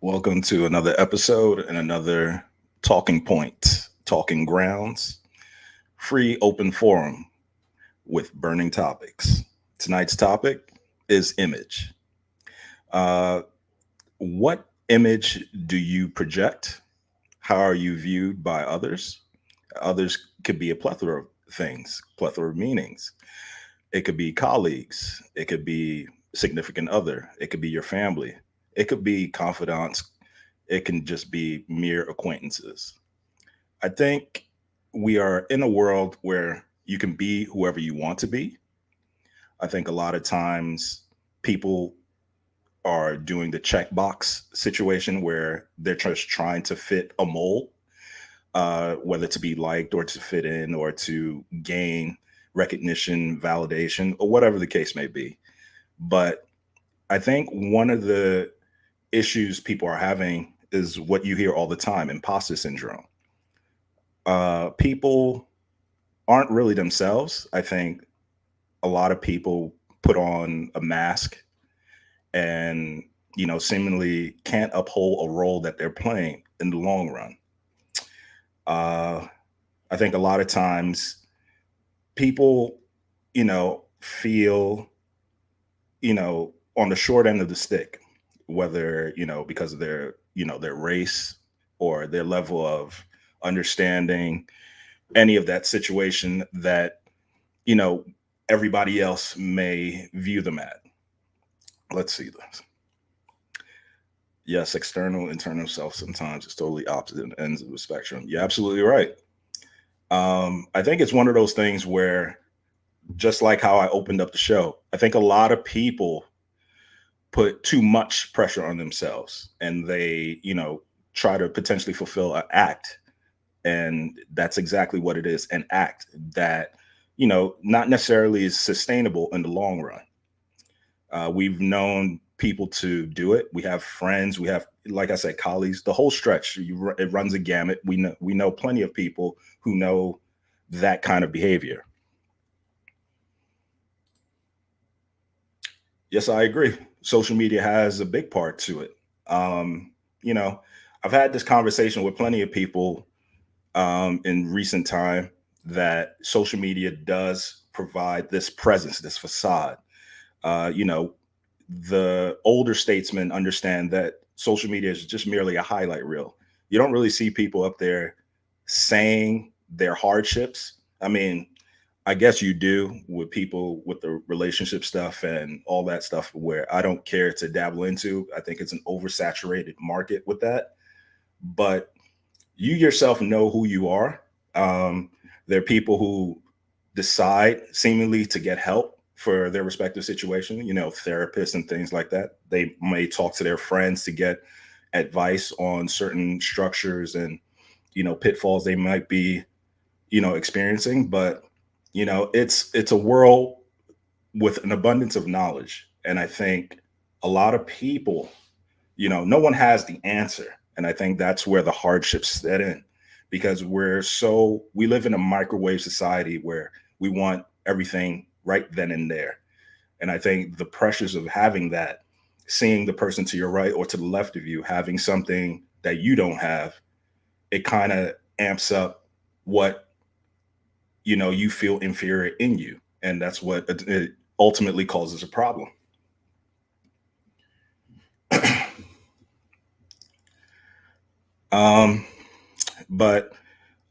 Welcome to another episode and another talking point, talking grounds, free open forum with burning topics. Tonight's topic is image. Uh, what image do you project? How are you viewed by others? Others could be a plethora of things, plethora of meanings. It could be colleagues, it could be significant other, it could be your family, it could be confidants, it can just be mere acquaintances. I think we are in a world where you can be whoever you want to be. I think a lot of times people are doing the checkbox situation where they're just trying to fit a mold, whether to be liked or to fit in or to gain recognition, validation, or whatever the case may be. But I think one of the issues people are having is what you hear all the time, imposter syndrome. People aren't really themselves. I think a lot of people put on a mask and seemingly can't uphold a role that they're playing in the long run. uh, I think a lot of times people feel on the short end of the stick, whether because of their race or their level of understanding any of that situation that you know everybody else may view them at. Let's see this. Yes, external, internal self sometimes it's totally opposite ends of the spectrum. You're absolutely right. I think it's one of those things where, just like how I opened up the show, I think a lot of people put too much pressure on themselves and they try to potentially fulfill an act, and that's exactly what it is, an act that not necessarily is sustainable in the long run. We've known people to do it. We have friends. We have, like I said, colleagues. The whole stretch. It runs a gamut. We know plenty of people who know that kind of behavior. Yes, I agree. Social media has a big part to it. Um, you know, I've had this conversation with plenty of people in recent time that social media does provide this presence, this facade. Uh, you know, the older statesmen understand that social media is just merely a highlight reel. You don't really see people up there saying their hardships. I mean, I guess you do with people with the relationship stuff and all that stuff, where I don't care to dabble into. I think it's an oversaturated market with that. But you yourself know who you are. Um, there are people who decide seemingly to get help for their respective situation, therapists and things like that. They may talk to their friends to get advice on certain structures and, pitfalls they might be, experiencing. But, it's a world with an abundance of knowledge. And I think a lot of people, no one has the answer. And I think that's where the hardships set in, because we live in a microwave society where we want everything right then and there. And I think the pressures of having that, seeing the person to your right or to the left of you having something that you don't have, it kind of amps up what you feel inferior in you. And that's what it ultimately causes a problem. um, but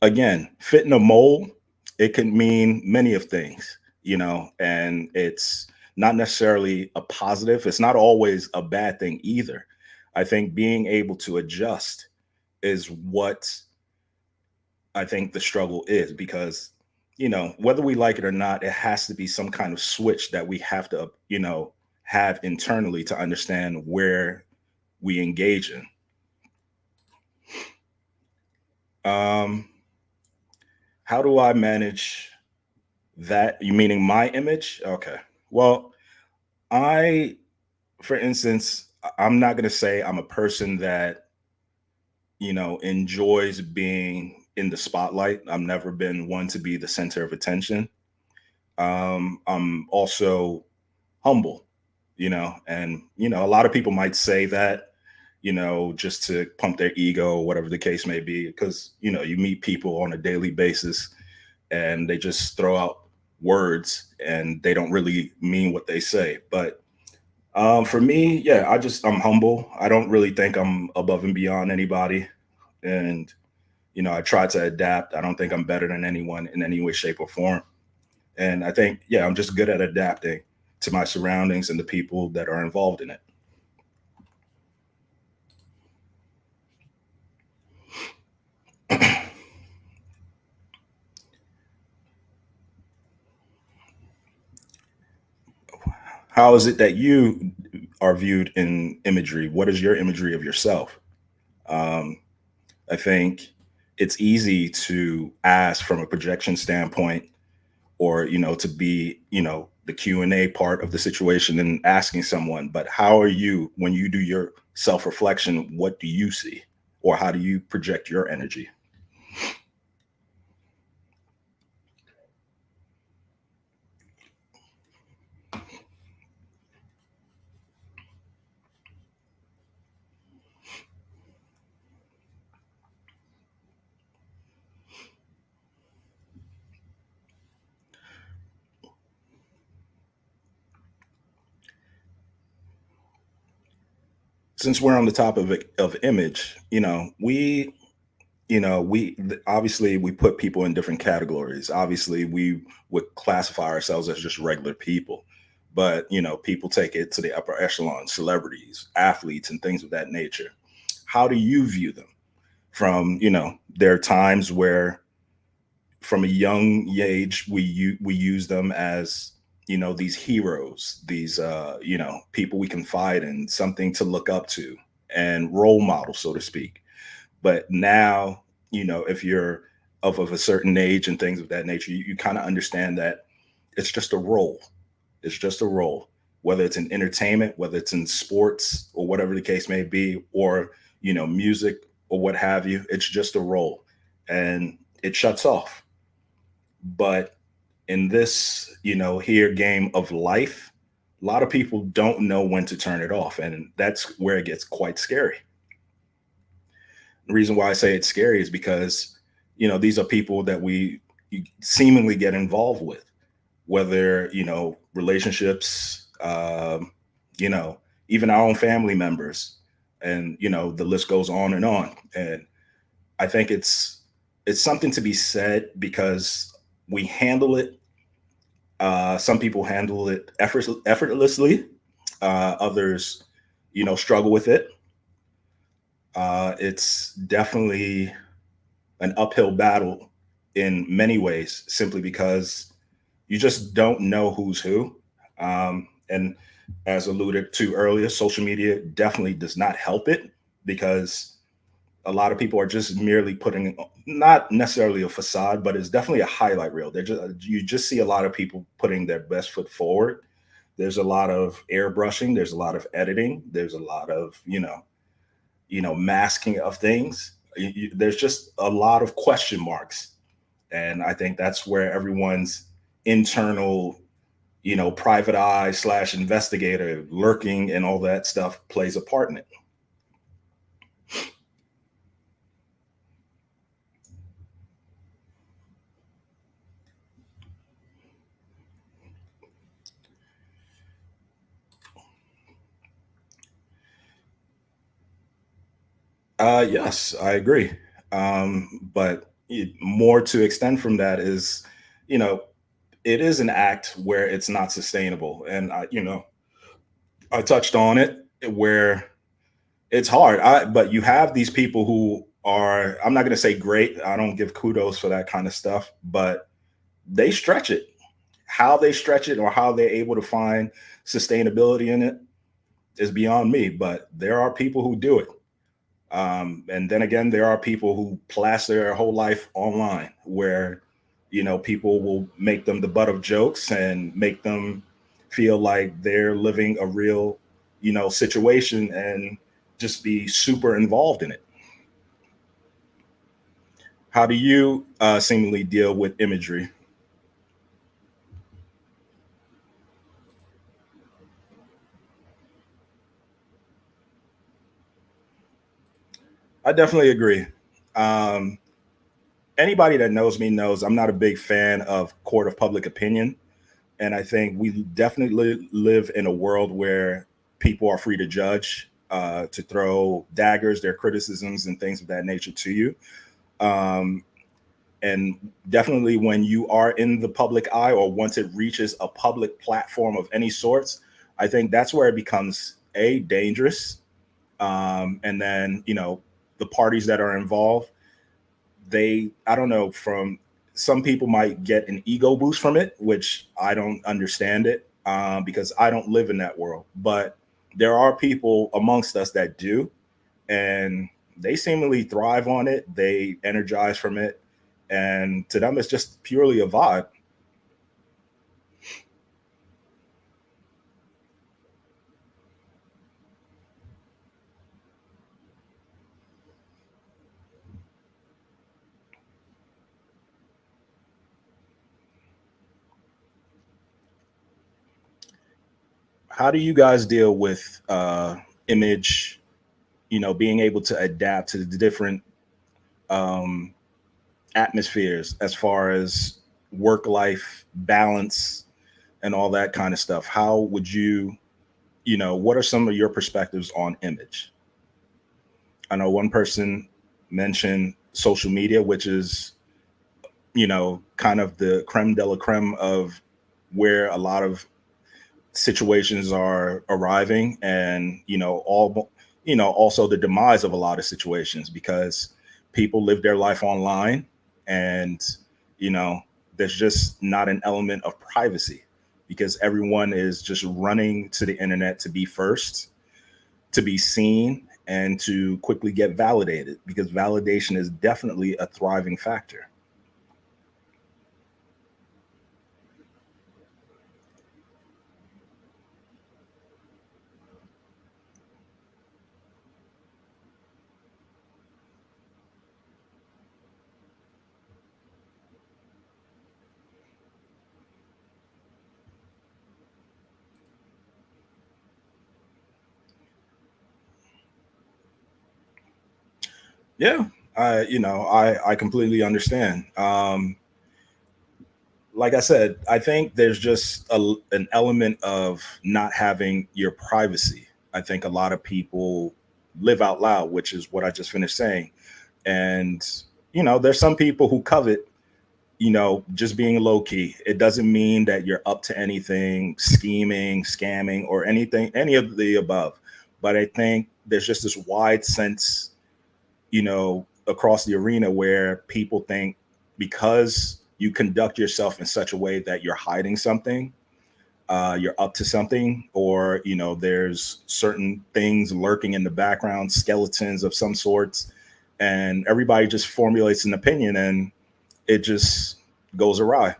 again, fitting a mold, it can mean many of things, and it's not necessarily a positive. It's not always a bad thing either. I think being able to adjust is what I think the struggle is, because, whether we like it or not, it has to be some kind of switch that we have to, have internally to understand where we engage in. Um, how do I manage that? You meaning my image? Okay. Well, I, for instance, I'm not going to say I'm a person that, enjoys being in the spotlight. I've never been one to be the center of attention. I'm also humble, and, a lot of people might say that, just to pump their ego, whatever the case may be. Because, you meet people on a daily basis and they just throw out words and they don't really mean what they say. But for me, yeah, I'm humble. I don't really think I'm above and beyond anybody. And, I try to adapt. I don't think I'm better than anyone in any way, shape, or form. And I think, yeah, I'm just good at adapting to my surroundings and the people that are involved in it. How is it that you are viewed in imagery? What is your imagery of yourself? Um, I think it's easy to ask from a projection standpoint, or to be the Q&A part of the situation and asking someone. But how are you when you do your self-reflection? What do you see, or how do you project your energy? Since we're on the topic of image, obviously we put people in different categories. Obviously we would classify ourselves as just regular people, but people take it to the upper echelon, celebrities, athletes, and things of that nature. How do you view them? From there are times where from a young age we use them as these heroes, these people we confide in, something to look up to, and role model, so to speak. But now, if you're of a certain age and things of that nature, you kind of understand that it's just a role. It's just a role, whether it's in entertainment, whether it's in sports, or whatever the case may be, or music or what have you. It's just a role, and it shuts off. But in this, here game of life, a lot of people don't know when to turn it off, and that's where it gets quite scary. The reason why I say it's scary is because, these are people that we seemingly get involved with, whether, relationships, even our own family members, and, the list goes on and on. And I think it's something to be said because we handle it. Some people handle it effortlessly. Others, struggle with it. It's definitely an uphill battle in many ways, simply because you just don't know who's who. And as alluded to earlier, social media definitely does not help it, because a lot of people are just merely putting, not necessarily a facade, but it's definitely a highlight reel. You just see a lot of people putting their best foot forward. There's a lot of airbrushing. There's a lot of editing. There's a lot of masking of things. There's just a lot of question marks, and I think that's where everyone's internal, private eye slash investigator lurking and all that stuff plays a part in it. Yes, I agree. But more to extend from that is, you know, it is an act where it's not sustainable. And I touched on it where it's hard. But you have these people who are, I'm not going to say great. I don't give kudos for that kind of stuff, but they stretch it. How they stretch it or how they're able to find sustainability in it is beyond me. But there are people who do it. And then again, there are people who plaster their whole life online, where people will make them the butt of jokes and make them feel like they're living a real situation, and just be super involved in it. How do you seemingly deal with imagery? I definitely agree. Um, Anybody that knows me knows I'm not a big fan of court of public opinion. And I think we definitely live in a world where people are free to judge, to throw daggers, their criticisms, and things of that nature to you. Um, and definitely when you are in the public eye or once it reaches a public platform of any sorts, I think that's where it becomes a dangerous. And then, the parties that are involved, I don't know, from some people might get an ego boost from it, which I don't understand it, because I don't live in that world. But there are people amongst us that do, and they seemingly thrive on it. They energize from it, and to them, it's just purely a vibe. How do you guys deal with image? Being able to adapt to the different um, atmospheres as far as work life balance and all that kind of stuff. How would what are some of your perspectives on image? I know one person mentioned social media, which is, kind of the creme de la creme of where a lot of situations are arriving, and also the demise of a lot of situations, because people live their life online, and you know there's just not an element of privacy, because everyone is just running to the internet to be first, to be seen, and to quickly get validated, because validation is definitely a thriving factor. Yeah, I completely understand. Like I said, I think there's just an element of not having your privacy. I think a lot of people live out loud, which is what I just finished saying. And, there's some people who covet, just being low key. It doesn't mean that you're up to anything, scheming, scamming, or anything, any of the above. But I think there's just this wide sense, across the arena, where people think because you conduct yourself in such a way that you're hiding something, you're up to something, or, there's certain things lurking in the background, skeletons of some sorts, and everybody just formulates an opinion, and it just goes awry.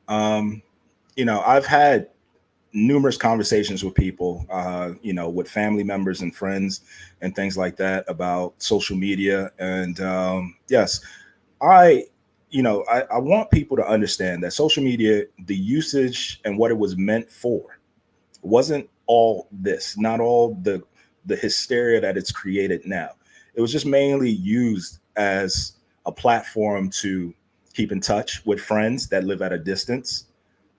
Um, I've had numerous conversations with people, with family members and friends and things like that about social media. And yes, I, I want people to understand that social media, the usage and what it was meant for, wasn't all this, not all the hysteria that it's created now. It was just mainly used as a platform to keep in touch with friends that live at a distance,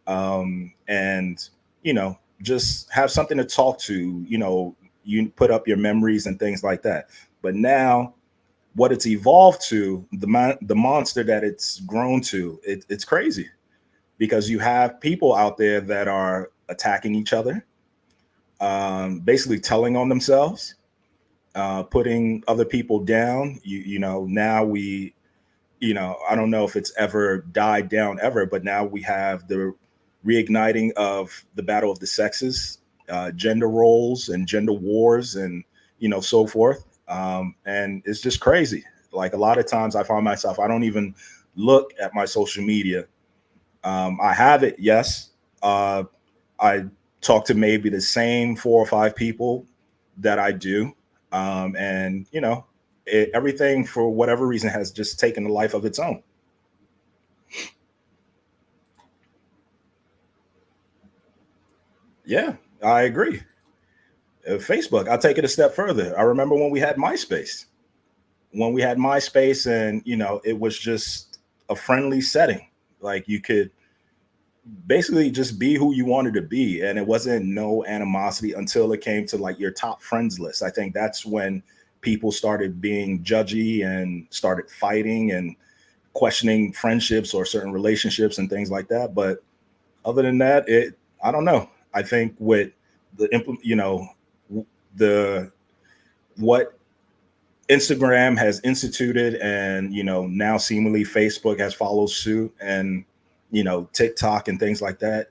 and just have something to talk to. You put up your memories and things like that. But now, what it's evolved to, the monster that it's grown to, it's crazy, because you have people out there that are attacking each other, basically telling on themselves, putting other people down. Now I don't know if it's ever died down ever, but now we have the reigniting of the battle of the sexes, gender roles and gender wars, and so forth. And it's just crazy. Like, a lot of times I find myself, I don't even look at my social media. I have it, yes. I talk to maybe the same four or five people that I do, and everything, for whatever reason, has just taken a life of its own. Yeah, I agree. Facebook, I'll take it a step further. I remember when we had MySpace. When we had MySpace, and it was just a friendly setting. Like you could basically just be who you wanted to be, and it wasn't no animosity until it came to like your top friends list. I think that's when people started being judgy and started fighting and questioning friendships or certain relationships and things like that. But other than that, I don't know. I think with the the what Instagram has instituted, and now seemingly Facebook has followed suit, and TikTok and things like that.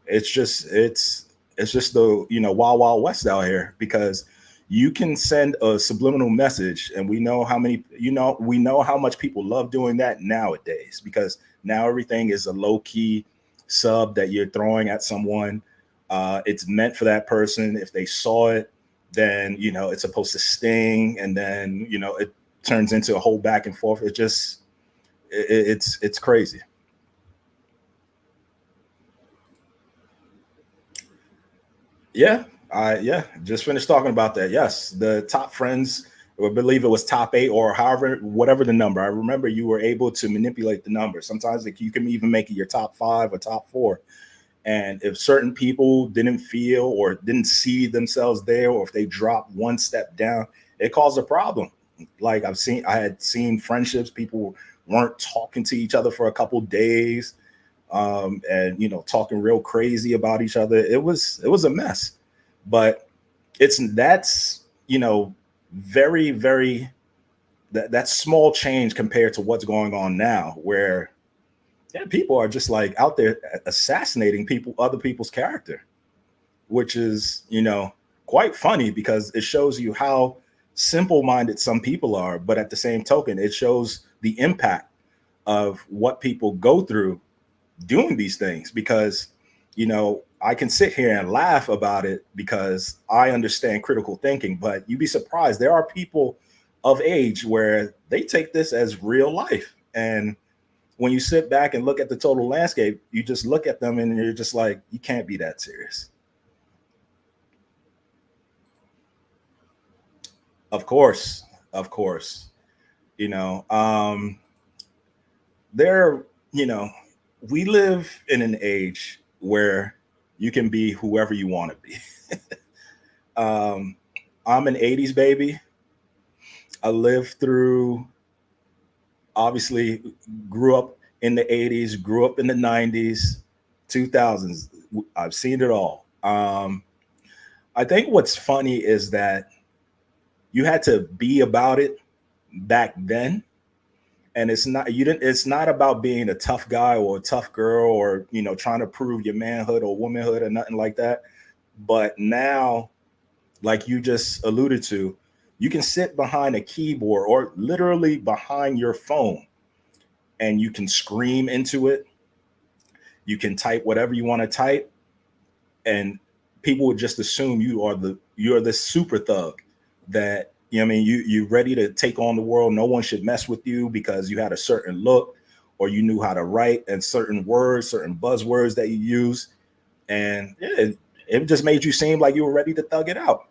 It's just the wild wild west out here, because you can send a subliminal message, and we know how much people love doing that nowadays, because now everything is a low key sub that you're throwing at someone. It's meant for that person. If they saw it, then it's supposed to sting, and then it turns into a whole back and forth. It's crazy. Yeah, I just finished talking about that. Yes, the top friends, I believe it was top eight or however, whatever the number. I remember you were able to manipulate the number. Sometimes like, you can even make it your top five or top four. And if certain people didn't feel or didn't see themselves there, or if they dropped one step down, it caused a problem. Like I had seen friendships, people weren't talking to each other for a couple days, and talking real crazy about each other. It was a mess, but that's very very that's small change compared to what's going on now, where yeah, people are just like out there assassinating other people's character, which is quite funny, because it shows you how simple minded some people are, but at the same token, it shows the impact of what people go through doing these things. Because I can sit here and laugh about it because I understand critical thinking, but you'd be surprised, there are people of age where they take this as real life. And when you sit back and look at the total landscape, you just look at them and you're just like, you can't be that serious. Of course, of course. you know um there you know we live in an age where you can be whoever you want to be. um I'm an 80s baby. I lived through, obviously, grew up in the 80s, grew up in the 90s, 2000s. I've seen it all. I think what's funny is that you had to be about it back then, and it's not about being a tough guy or a tough girl, or trying to prove your manhood or womanhood or nothing like that. But now, like you just alluded to, you can sit behind a keyboard or literally behind your phone, and you can scream into it. You can type whatever you want to type, and people would just assume you're the super thug that, what I mean, you ready to take on the world. No one should mess with you because you had a certain look, or you knew how to write, and certain words, certain buzzwords that you use. And yeah, it just made you seem like you were ready to thug it out.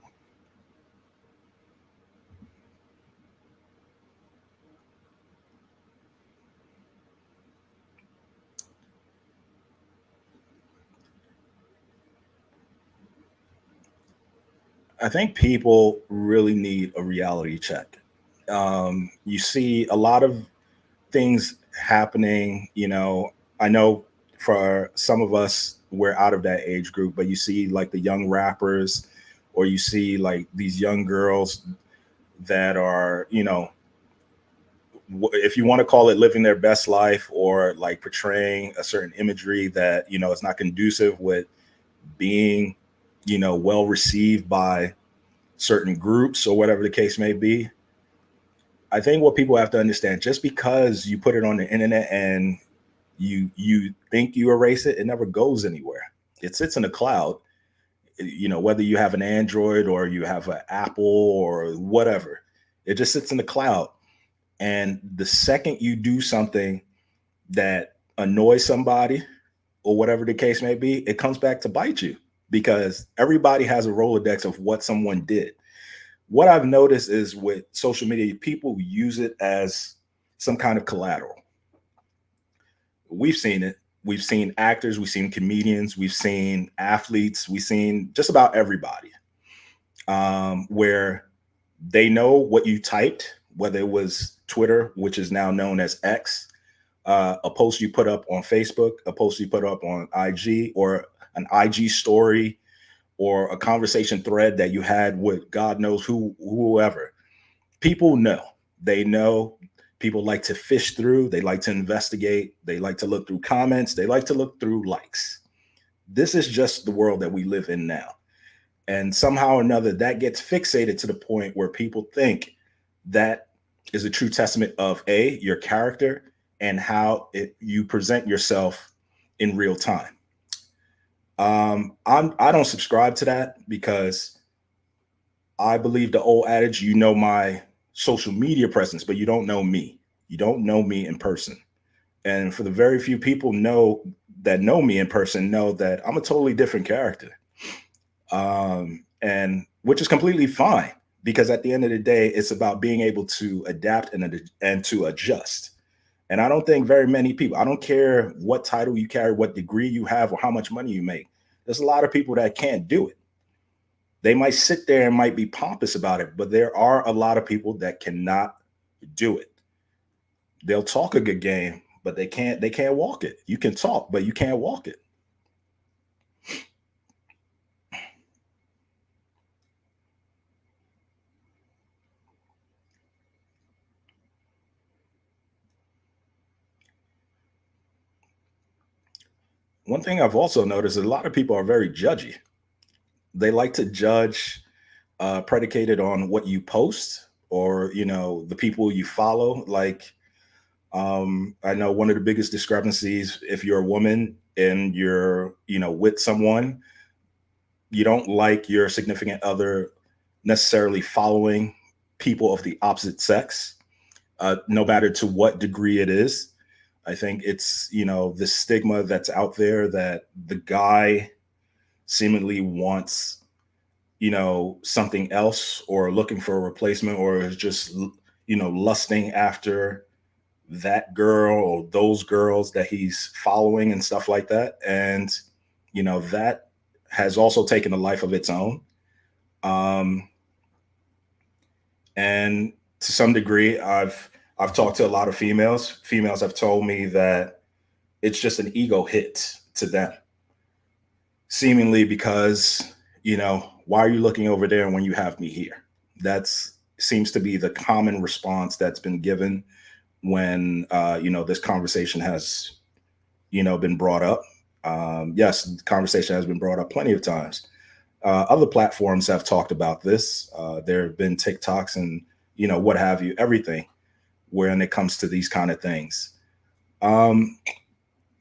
I think people really need a reality check. You see a lot of things happening. I know for some of us, we're out of that age group, but you see like the young rappers, or you see like these young girls that are, if you want to call it living their best life, or like portraying a certain imagery that, is not conducive with being, well received by certain groups or whatever the case may be. I think what people have to understand, just because you put it on the internet and you think you erase it, it never goes anywhere. It sits in a cloud. Whether you have an Android or you have an Apple or whatever, it just sits in the cloud. And the second you do something that annoys somebody, or whatever the case may be, it comes back to bite you. because everybody has a Rolodex of what someone did. What I've noticed is with social media, people use it as some kind of collateral. We've seen it. We've seen actors, we've seen comedians, we've seen athletes, we've seen just about everybody, where they know what you typed, whether it was Twitter, which is now known as X, a post you put up on Facebook, a post you put up on IG, or an IG story, or a conversation thread that you had with God knows whoever. People know. They know. People like to fish through. They like to investigate. They like to look through comments. They like to look through likes. This is just the world that we live in now. And somehow or another, that gets fixated to the point where people think that is a true testament of your character and how you present yourself in real time. I don't subscribe to that because I believe the old adage, you know my social media presence, but you don't know me. You don't know me in person. And for the very few people know me in person, know that I'm a totally different character. And which is completely fine because at the end of the day, it's about being able to adapt and to adjust. And I don't think very many people, I don't care what title you carry, what degree you have, or how much money you make. There's a lot of people that can't do it. They might sit there and might be pompous about it, but there are a lot of people that cannot do it. They'll talk a good game, but they can't walk it. You can talk, but you can't walk it. One thing I've also noticed is a lot of people are very judgy. They like to judge predicated on what you post or the people you follow. Like I know one of the biggest discrepancies, if you're a woman and you're with someone, you don't like your significant other necessarily following people of the opposite sex, no matter to what degree it is. I think it's this stigma that's out there that the guy seemingly wants something else or looking for a replacement or is just lusting after that girl or those girls that he's following and stuff like that. And that has also taken a life of its own. um and to some degree, I've talked to a lot of females have told me that it's just an ego hit to them, seemingly because why are you looking over there when you have me here? That's seems to be the common response that's been given when this conversation has been brought up. Yes, the conversation has been brought up plenty of times. Other platforms have talked about this. There have been TikToks and what have you, everything when it comes to these kind of things. um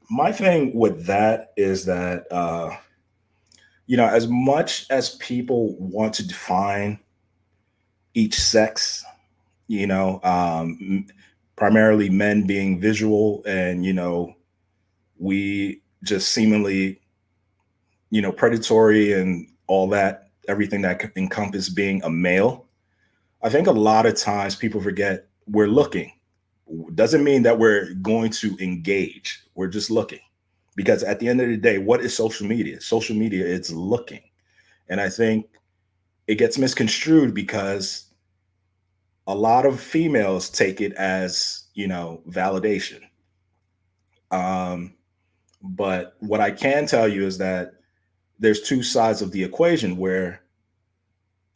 my thing with that is that as much as people want to define each sex, you know, um, primarily men being visual, and we just seemingly predatory and all that, everything that could encompass being a male. I think a lot of times people forget we're looking. Doesn't mean that we're going to engage. We're just looking. Because at the end of the day, what is social media? Social media, it's looking. And I think it gets misconstrued because a lot of females take it as, validation. Um, but what I can tell you is that there's two sides of the equation where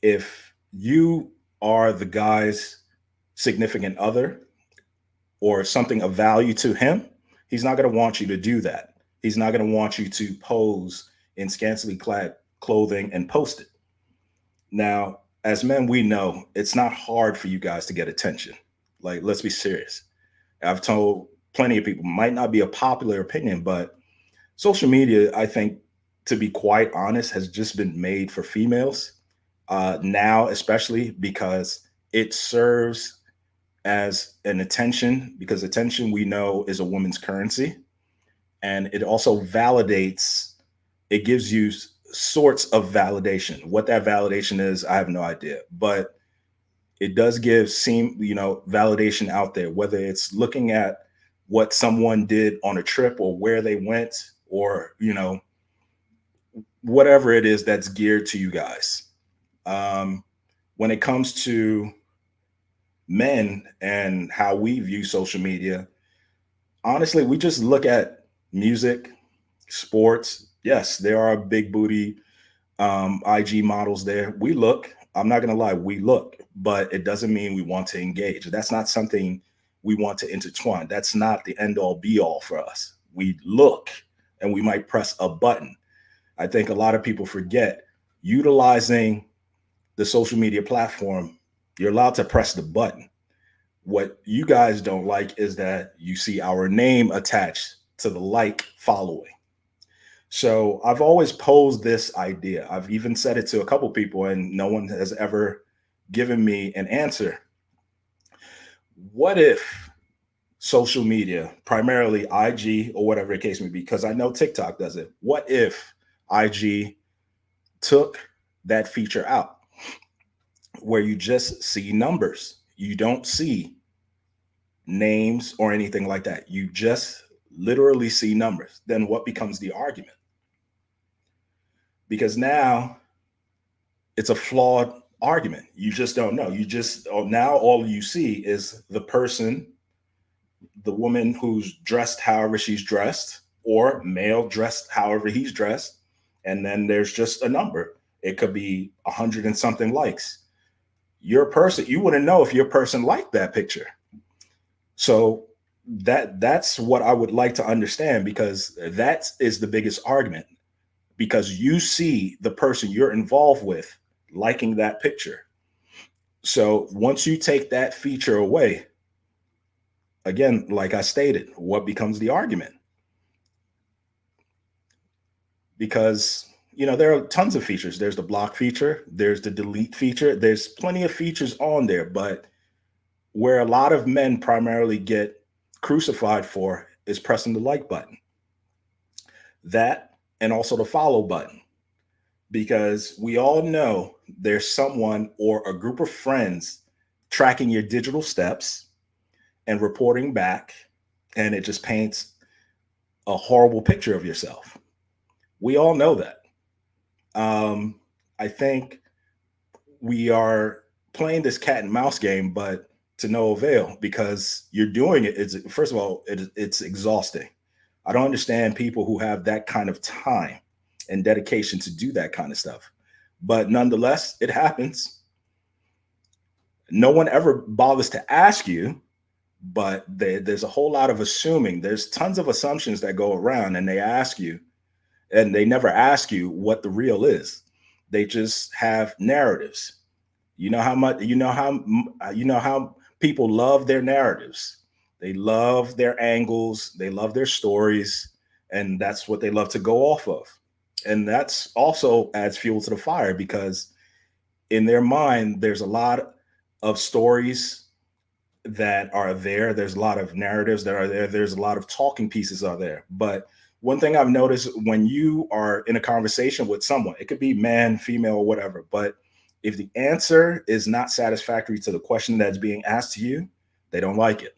if you are the guy's significant other or something of value to him, he's not going to want you to do that. He's not going to want you to pose in scantily clad clothing and post it. Now, as men, we know it's not hard for you guys to get attention. Like, let's be serious. I've told plenty of people, might not be a popular opinion, but social media, I think, to be quite honest, has just been made for females now, especially because it serves as an attention, because attention we know is a woman's currency. And it also validates, it gives you sorts of validation. What that validation is, I have no idea, but it does give validation out there, whether it's looking at what someone did on a trip or where they went, or whatever it is that's geared to you guys. um, when it comes to men and how we view social media, honestly, we just look at music, sports. Yes, there are big booty IG models there. We look, I'm not going to lie, we look, but it doesn't mean we want to engage. That's not something we want to intertwine. That's not the end all be all for us. We look and we might press a button. I think a lot of people forget utilizing the social media platform, you're allowed to press the button. What you guys don't like is that you see our name attached to the like following. So I've always posed this idea. I've even said it to a couple people, and no one has ever given me an answer. What if social media, primarily IG or whatever the case may be, because I know TikTok does it. What if IG took that feature out where you just see numbers? You don't see names or anything like that. You just literally see numbers. Then what becomes the argument? Because now it's a flawed argument. You just don't know. You just now all you see is the person, the woman who's dressed however she's dressed, or male dressed however he's dressed, and then there's just a number. It could be 100 and something likes. Your person, you wouldn't know if your person liked that picture. So that's what I would like to understand, because that is the biggest argument, because you see the person you're involved with liking that picture. So once you take that feature away, again, like I stated, what becomes the argument? Because there are tons of features. There's the block feature, there's the delete feature, there's plenty of features on there, but where a lot of men primarily get crucified for is pressing the like button. That, and also the follow button, because we all know there's someone or a group of friends tracking your digital steps and reporting back, and it just paints a horrible picture of yourself. We all know that. I think we are playing this cat and mouse game, but to no avail, because you're doing it. It's, first of all, it's exhausting. I don't understand people who have that kind of time and dedication to do that kind of stuff. But nonetheless, it happens. No one ever bothers to ask you, but there's a whole lot of assuming. There's tons of assumptions that go around, and they ask you, and they never ask you what the real is. They just have narratives. You know how much, how people love their narratives. They love their angles, they love their stories, and that's what they love to go off of. And that's also adds fuel to the fire, because in their mind there's a lot of stories that are there. There's a lot of narratives that are there. There's a lot of talking pieces are there. But one thing I've noticed, when you are in a conversation with someone, it could be man, female, or whatever, but if the answer is not satisfactory to the question that's being asked to you, they don't like it.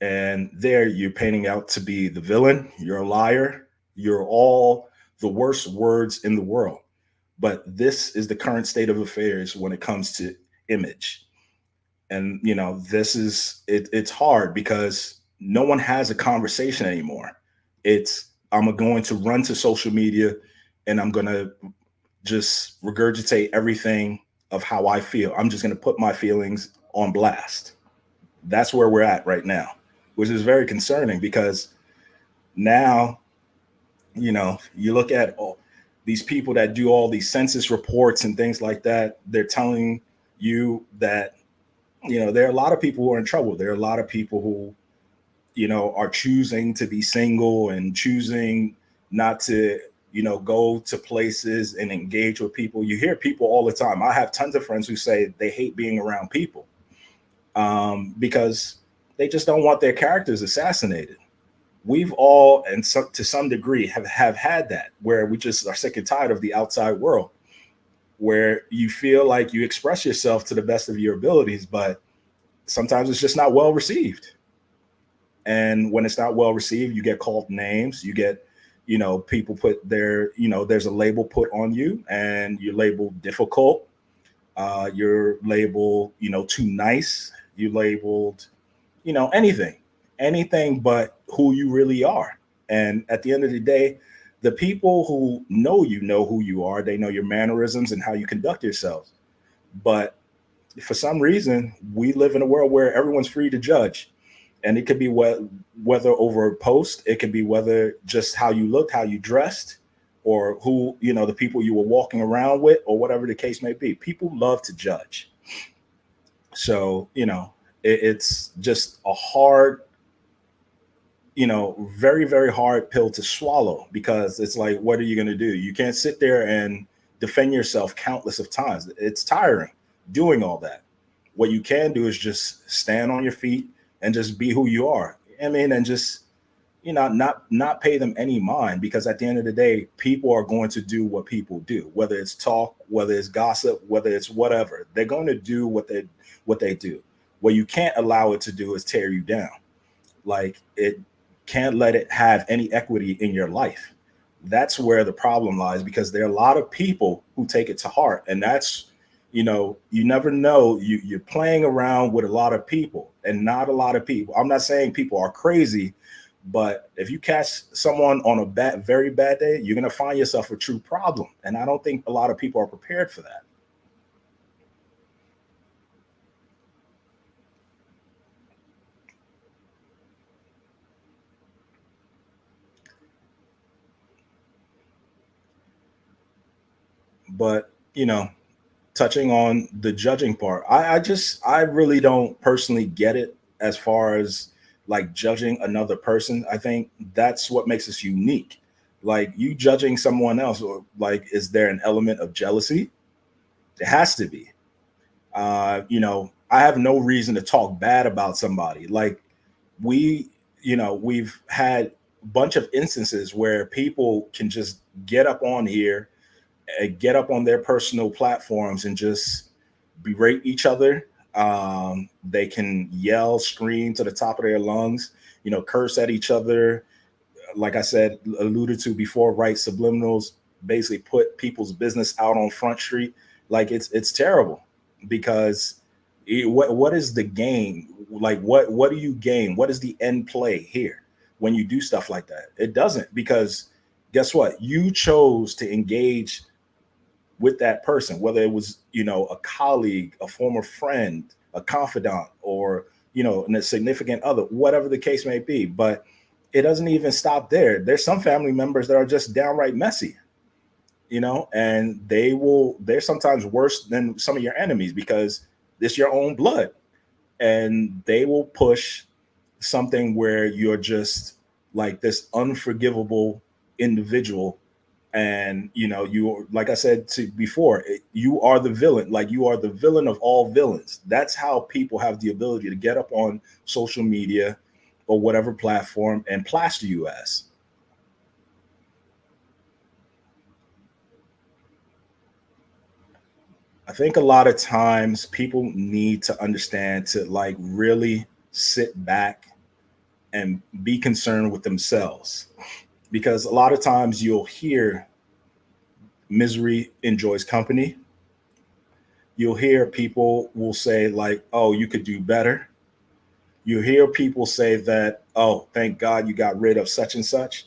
And there you're painting out to be the villain, you're a liar, you're all the worst words in the world. But this is the current state of affairs when it comes to image. And this is it's hard, because no one has a conversation anymore. It's, I'm going to run to social media and I'm going to just regurgitate everything of how I feel. I'm just going to put my feelings on blast. That's where we're at right now, which is very concerning, because now, you look at all these people that do all these census reports and things like that. They're telling you that, there are a lot of people who are in trouble. There are a lot of people who, are choosing to be single and choosing not to, go to places and engage with people. You hear people all the time. I have tons of friends who say they hate being around people, because they just don't want their characters assassinated. we've all, and some, to some degree, have had that where we just are sick and tired of the outside world, where you feel like you express yourself to the best of your abilities, but sometimes it's just not well received. And when it's not well received, you get called names. You get, people put their, there's a label put on you, and you're labeled difficult. You're labeled, too nice. You labeled, anything, anything but who you really are. And at the end of the day, the people who know who you are. They know your mannerisms and how you conduct yourselves. But for some reason, we live in a world where everyone's free to judge. And it could be whether over a post, it could be whether just how you looked, how you dressed, or who, the people you were walking around with, or whatever the case may be. People love to judge. So, it's just a hard, very, very hard pill to swallow, because it's like, what are you going to do? You can't sit there and defend yourself countless of times. It's tiring doing all that. What you can do is just stand on your feet and just be who you are. I mean, and just, not pay them any mind, because at the end of the day, people are going to do what people do, whether it's talk, whether it's gossip, whether it's whatever. They're going to do what they do. What you can't allow it to do is tear you down. Like, it can't let it have any equity in your life. That's where the problem lies, because there are a lot of people who take it to heart. And that's, you never know. You're playing around with a lot of people, and not a lot of people. I'm not saying people are crazy, but if you catch someone on a very bad day, you're going to find yourself a true problem. And I don't think a lot of people are prepared for that. But, touching on the judging part, I really don't personally get it, as far as like judging another person. I think that's what makes us unique. Like, you judging someone else, or like, is there an element of jealousy? It has to be. I have no reason to talk bad about somebody. Like, we, we've had a bunch of instances where people can just get up on here, get up on their personal platforms, and just berate each other. They can yell, scream to the top of their lungs, curse at each other. Like I said, alluded to before, right? Subliminals basically put people's business out on Front Street. Like, it's terrible, because what is the gain? Like, what do you gain? What is the end play here when you do stuff like that? It doesn't, because guess what? You chose to engage with that person, whether it was, a colleague, a former friend, a confidant, or, a significant other, whatever the case may be. But it doesn't even stop there. There's some family members that are just downright messy, and they're sometimes worse than some of your enemies, because it's your own blood. And they will push something where you're just like this unforgivable individual. And you, like I said to before, you are the villain. Like, you are the villain of all villains. That's how people have the ability to get up on social media or whatever platform and plaster you as. I think a lot of times people need to understand to, like, really sit back and be concerned with themselves, because a lot of times you'll hear misery enjoys company. You'll hear people will say, like, oh, you could do better. You hear people say that, oh, thank God you got rid of such and such.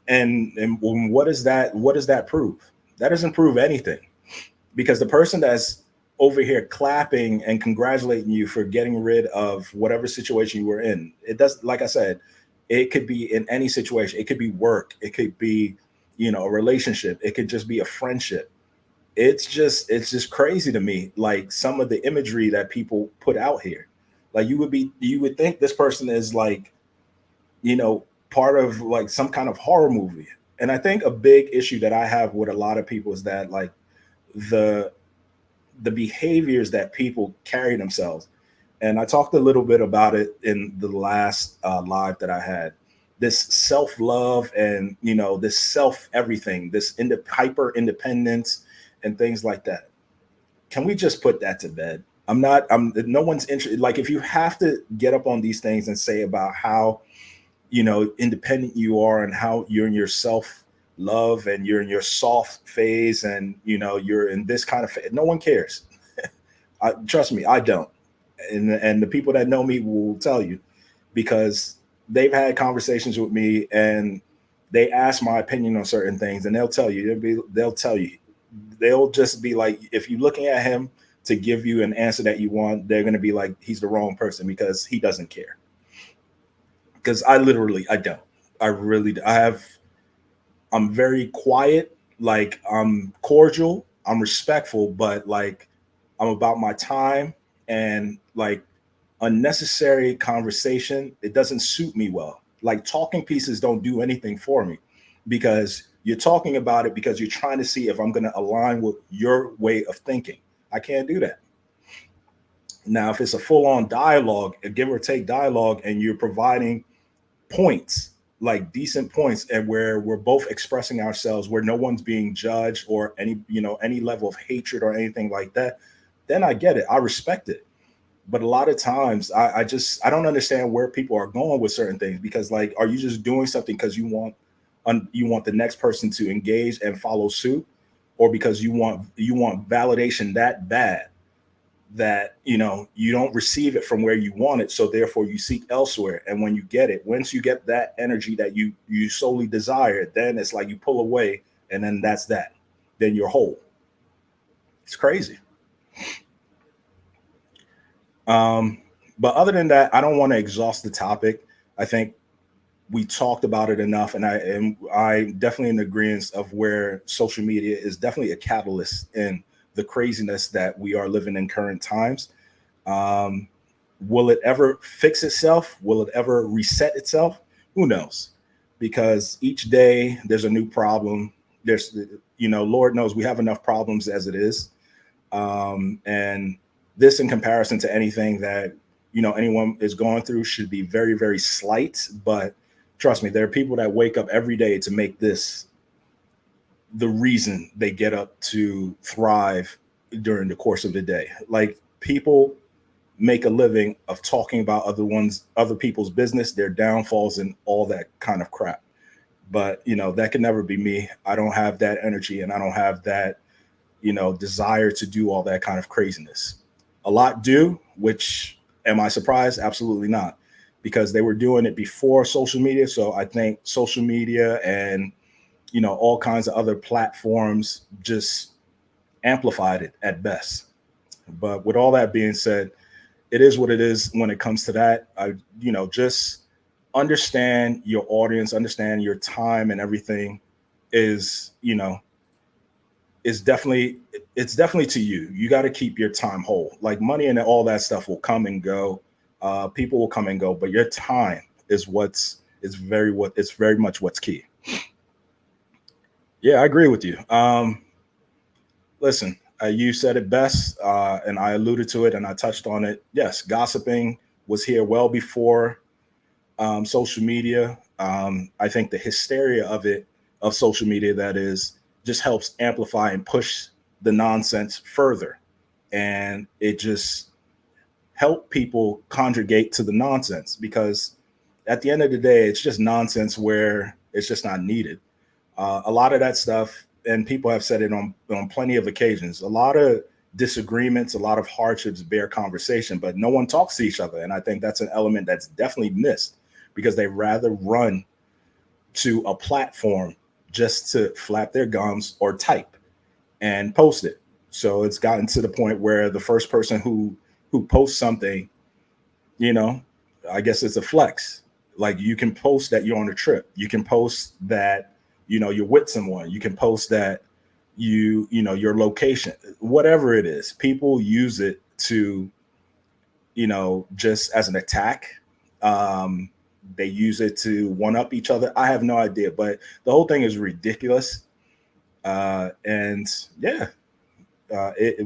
And what does that prove? That doesn't prove anything, because the person that's over here clapping and congratulating you for getting rid of whatever situation you were in, it does, like I said, it could be in any situation. It could be work, it could be, a relationship, it could just be a friendship. It's just crazy to me, like, some of the imagery that people put out here. Like, you would think this person is like, part of like some kind of horror movie. And I think a big issue that I have with a lot of people is that, like, the the behaviors that people carry themselves. And I talked a little bit about it in the last live that I had. this self-love and this self everything, this hyper independence and things like that. Can we just put that to bed? I'm no one's interested. Like, if you have to get up on these things and say about how independent you are and how you're in your self love and you're in your soft phase and you're in this kind of phase, no one cares. Trust me, I don't. And the people that know me will tell you, because they've had conversations with me and they ask my opinion on certain things, and they'll just be like, if you're looking at him to give you an answer that you want, they're going to be like, he's the wrong person because he doesn't care. Because I don't. I really I have I'm very quiet. Like, I'm cordial, I'm respectful, but like, I'm about my time. And like, unnecessary conversation, it doesn't suit me well. Like, talking pieces don't do anything for me, because you're talking about it because you're trying to see if I'm going to align with your way of thinking. I can't do that. Now, if it's a full on dialogue, a give or take dialogue, and you're providing points, like decent points, and where we're both expressing ourselves, where no one's being judged or any level of hatred or anything like that, then I get it. I respect it. But a lot of times I don't understand where people are going with certain things, because like, are you just doing something because you want the next person to engage and follow suit, or because you want validation that bad that you don't receive it from where you want it, so therefore you seek elsewhere, and when you get it, once you get that energy that you solely desire, then it's like you pull away, and then that's that, then you're whole. It's crazy. um but other than that, I don't want to exhaust the topic. I think we talked about it enough, and I definitely in agreement of where social media is definitely a catalyst in the craziness that we are living in current times. um will it ever fix itself? Will it ever reset itself? Who knows? Because each day there's a new problem. There's, Lord knows we have enough problems as it is. And this, in comparison to anything that anyone is going through, should be very, very slight. But trust me, there are people that wake up every day to make this the reason they get up to thrive during the course of the day. Like, people make a living of talking about other people's business, their downfalls, and all that kind of crap. But that can never be me. I don't have that energy, and I don't have that desire to do all that kind of craziness. A lot do, which, am I surprised? Absolutely not, because they were doing it before social media. So I think social media and all kinds of other platforms just amplified it at best. But with all that being said, it is what it is when it comes to that. Just understand your audience, understand your time, and everything is, is definitely it's definitely to you. You got to keep your time whole. Like, money and all that stuff will come and go. People will come and go, but your time is it's very much what's key. Yeah, I agree with you. Listen, you said it best, and I alluded to it and I touched on it. Yes, gossiping was here well before social media. I think the hysteria of social media, that is, just helps amplify and push the nonsense further. And it just help people congregate to the nonsense, because at the end of the day, it's just nonsense where it's just not needed. A lot of that stuff, and people have said it on plenty of occasions, a lot of disagreements, a lot of hardships bear conversation, but no one talks to each other. And I think that's an element that's definitely missed, because they rather run to a platform just to flap their gums or type and post it. So it's gotten to the point where the first person who posts something, you know, I guess it's a flex. Like, you can post that you're on a trip. You can post that, you're with someone. You can post that your location, whatever it is. People use it to, just as an attack. Um, they use it to one up each other. I have no idea, but the whole thing is ridiculous. And yeah,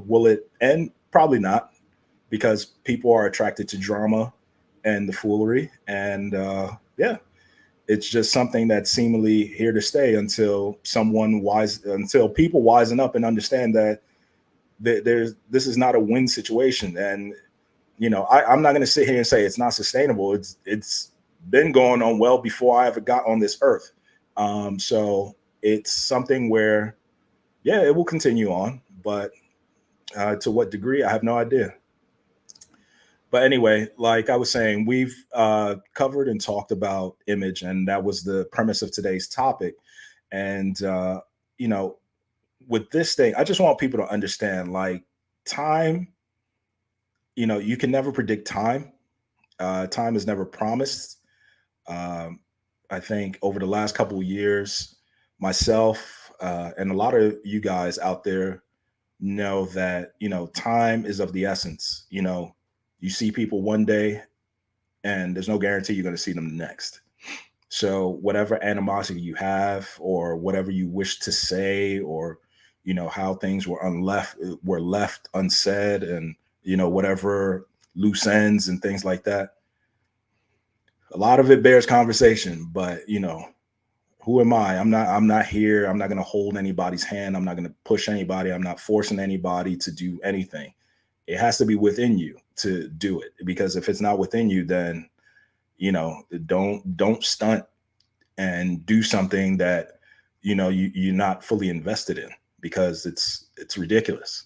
will it end? Probably not, because people are attracted to drama and the foolery. And yeah, It's just something that's seemingly here to stay until people wisen up and understand that there's this is not a win situation. And I'm not going to sit here and say it's not sustainable. It's been going on well before I ever got on this earth. So it's something where, yeah, it will continue on, but to what degree, I have no idea. But anyway, like I was saying, we've covered and talked about image, and that was the premise of today's topic. And you know, with this thing, I just want people to understand, like, time. You can never predict time. Time is never promised. Um, I think over the last couple of years, myself and a lot of you guys out there know that time is of the essence. You see people one day, and there's no guarantee you're going to see them next. So whatever animosity you have, or whatever you wish to say, or how things were left unsaid, and whatever loose ends and things like that, a lot of it bears conversation. But who am I? I'm not here. I'm not going to hold anybody's hand. I'm not going to push anybody. I'm not forcing anybody to do anything. It has to be within you to do it, because if it's not within you, then don't stunt and do something that you're not fully invested in, because it's ridiculous.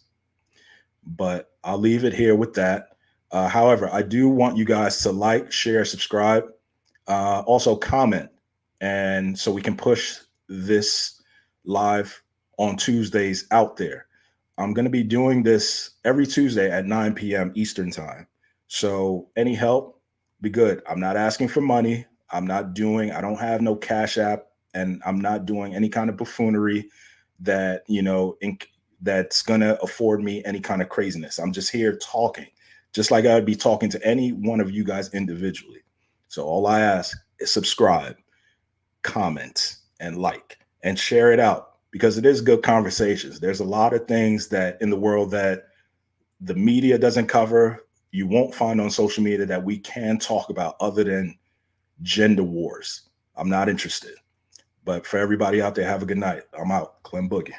But I'll leave it here with that. However, I do want you guys to like, share, subscribe, also comment, and so we can push this live on Tuesdays out there. I'm going to be doing this every Tuesday at 9 p.m. Eastern time. So any help, be good. I'm not asking for money. I don't have no Cash App, and I'm not doing any kind of buffoonery that, that's going to afford me any kind of craziness. I'm just here talking, just like I would be talking to any one of you guys individually. So all I ask is subscribe, comment, and like, and share it out, because it is good conversations. There's a lot of things that in the world that the media doesn't cover, you won't find on social media, that we can talk about, other than gender wars. I'm not interested. But for everybody out there, have a good night. I'm out. Clem Boogie.